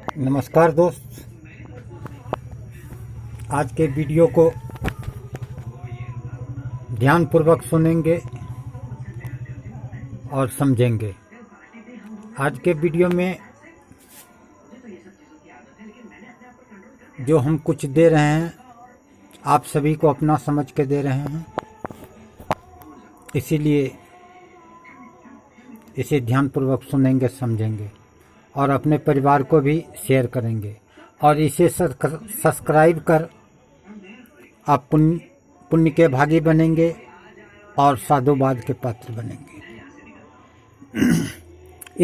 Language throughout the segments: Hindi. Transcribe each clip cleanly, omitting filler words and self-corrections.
नमस्कार दोस्त, आज के वीडियो को ध्यानपूर्वक सुनेंगे और समझेंगे। आज के वीडियो में जो हम कुछ दे रहे हैं आप सभी को अपना समझ के दे रहे हैं, इसीलिए इसे ध्यानपूर्वक सुनेंगे, समझेंगे और अपने परिवार को भी शेयर करेंगे और इसे सब्सक्राइब कर आप पुण्य के भागी बनेंगे और साधुवाद के पात्र बनेंगे।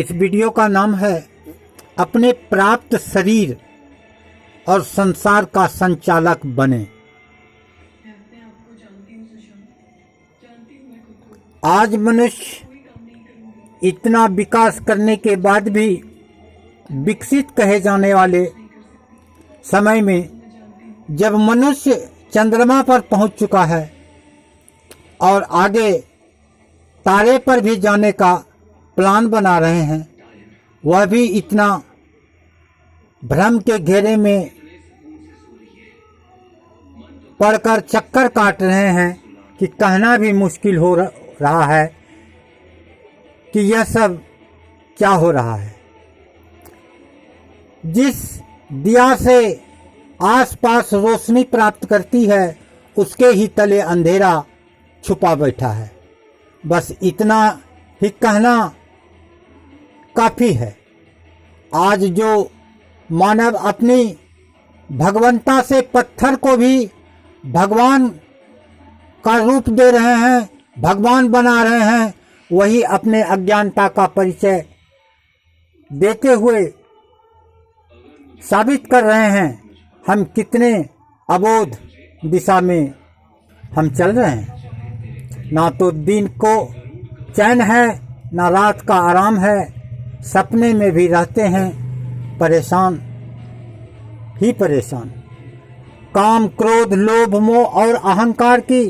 इस वीडियो का नाम है अपने प्राप्त शरीर और संसार का संचालक बने। आज मनुष्य इतना विकास करने के बाद भी विकसित कहे जाने वाले समय में जब मनुष्य चंद्रमा पर पहुंच चुका है और आगे तारे पर भी जाने का प्लान बना रहे हैं, वह भी इतना भ्रम के घेरे में पड़कर चक्कर काट रहे हैं कि कहना भी मुश्किल हो रहा है कि यह सब क्या हो रहा है। जिस दिया से आसपास रोशनी प्राप्त करती है उसके ही तले अंधेरा छुपा बैठा है। बस इतना ही कहना काफी है। आज जो मानव अपनी भगवंता से पत्थर को भी भगवान का रूप दे रहे हैं, भगवान बना रहे हैं, वही अपने अज्ञानता का परिचय देते हुए साबित कर रहे हैं हम कितने अबोध दिशा में हम चल रहे हैं। ना तो दिन को चैन है, ना रात का आराम है, सपने में भी रहते हैं परेशान ही परेशान। काम, क्रोध, लोभ, मोह और अहंकार की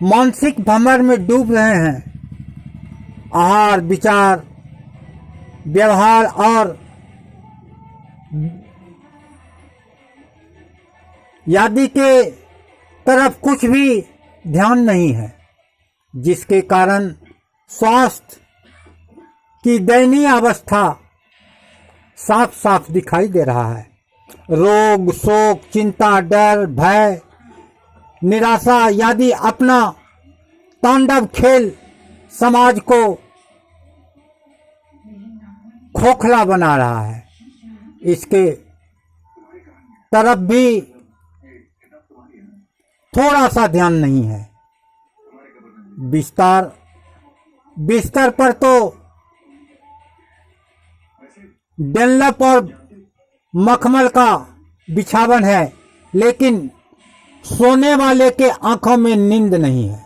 मानसिक भंवर में डूब रहे हैं। आहार, विचार, व्यवहार और यादि के तरफ कुछ भी ध्यान नहीं है, जिसके कारण स्वास्थ्य की दयनीय अवस्था साफ साफ दिखाई दे रहा है। रोग, शोक, चिंता, डर, भय, निराशा आदि अपना तांडव खेल समाज को खोखला बना रहा है। इसके तरफ भी थोड़ा सा ध्यान नहीं है। बिस्तर पर तो डनलप और मखमल का बिछावन है, लेकिन सोने वाले के आंखों में नींद नहीं है।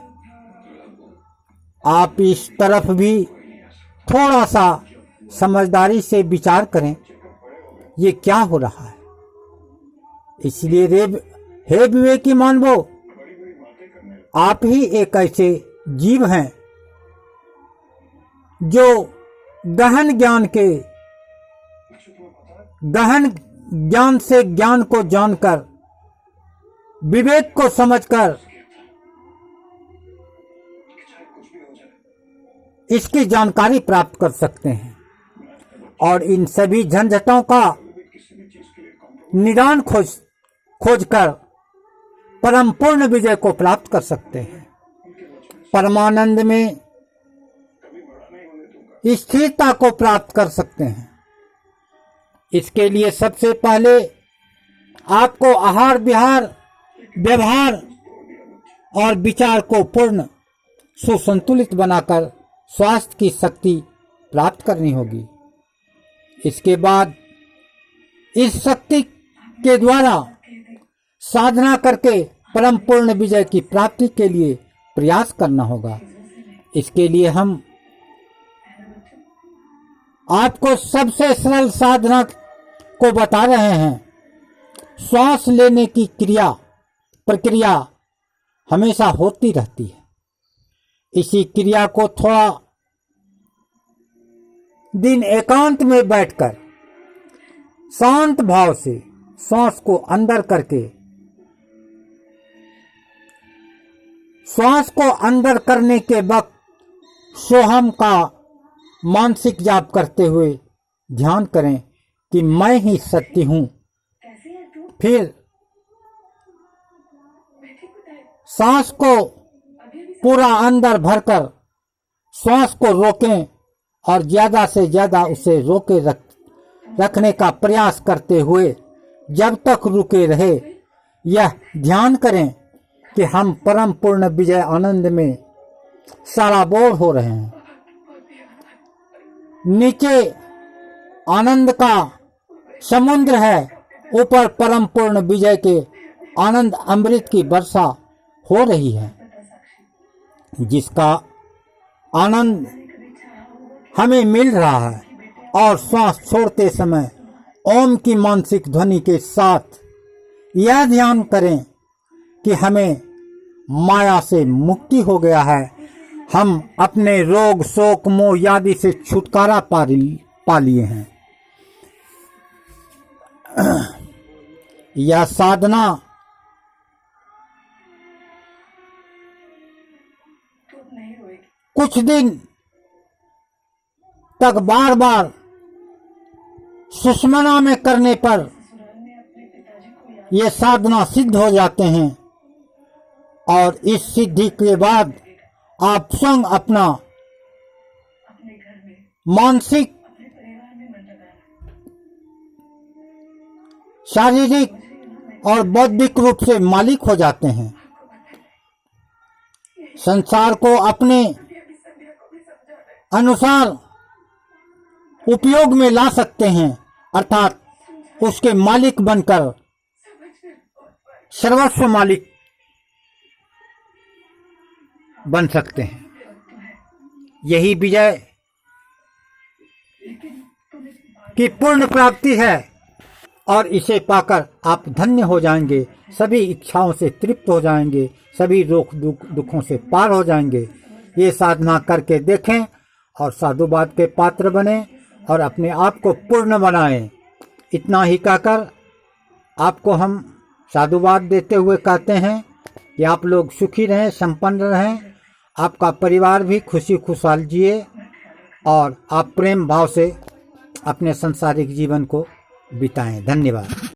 आप इस तरफ भी थोड़ा सा समझदारी से विचार करें, ये क्या हो रहा है। इसलिए हे विवेकी मानवो, आप ही एक ऐसे जीव हैं जो गहन ज्ञान से ज्ञान को जानकर, विवेक को समझकर इसकी जानकारी प्राप्त कर सकते हैं और इन सभी झंझटों का निदान खोजकर परम पूर्ण विजय को प्राप्त कर सकते हैं। परमानंद में स्थिरता को प्राप्त कर सकते हैं। इसके लिए सबसे पहले आपको आहार, विहार, व्यवहार और विचार को पूर्ण सुसंतुलित बनाकर स्वास्थ्य की शक्ति प्राप्त करनी होगी। इसके बाद इस शक्ति के द्वारा साधना करके परम पूर्ण विजय की प्राप्ति के लिए प्रयास करना होगा। इसके लिए हम आपको सबसे सरल साधना को बता रहे हैं। श्वास लेने की प्रक्रिया हमेशा होती रहती है। इसी क्रिया को थोड़ा दिन एकांत में बैठकर शांत भाव से श्वास को अंदर करके, श्वास को अंदर करने के वक्त सोहम का मानसिक जाप करते हुए ध्यान करें कि मैं ही सत्य हूं। फिर सांस को पूरा अंदर भरकर श्वास को रोकें और ज्यादा से ज्यादा उसे रोके रखने का प्रयास करते हुए जब तक रुके रहे, यह ध्यान करें कि हम परम पूर्ण विजय आनंद में सराबोर हो रहे हैं। नीचे आनंद का समुद्र है, ऊपर परम पूर्ण विजय के आनंद अमृत की वर्षा हो रही है, जिसका आनंद हमें मिल रहा है। और श्वास छोड़ते समय ओम की मानसिक ध्वनि के साथ यह ध्यान करें कि हमें माया से मुक्ति हो गया है, हम अपने रोग शोक मोह आदि से छुटकारा पा लिए हैं। यह साधना कुछ दिन तक बार बार सुषमना में करने पर ये साधना सिद्ध हो जाते हैं और इस सिद्धि के बाद आप स्वयं अपना मानसिक, शारीरिक और बौद्धिक रूप से मालिक हो जाते हैं। संसार को अपने अनुसार उपयोग में ला सकते हैं, अर्थात उसके मालिक बनकर सर्वस्व मालिक बन सकते हैं। यही विजय की पूर्ण प्राप्ति है और इसे पाकर आप धन्य हो जाएंगे, सभी इच्छाओं से तृप्त हो जाएंगे, सभी दुखों से पार हो जाएंगे। ये साधना करके देखें और साधुवाद के पात्र बने और अपने आप को पूर्ण बनाएं। इतना ही कहकर आपको हम साधुवाद देते हुए कहते हैं कि आप लोग सुखी रहें, संपन्न रहें, आपका परिवार भी खुशी खुशहाल जिए और आप प्रेम भाव से अपने सांसारिक जीवन को बिताएं। धन्यवाद।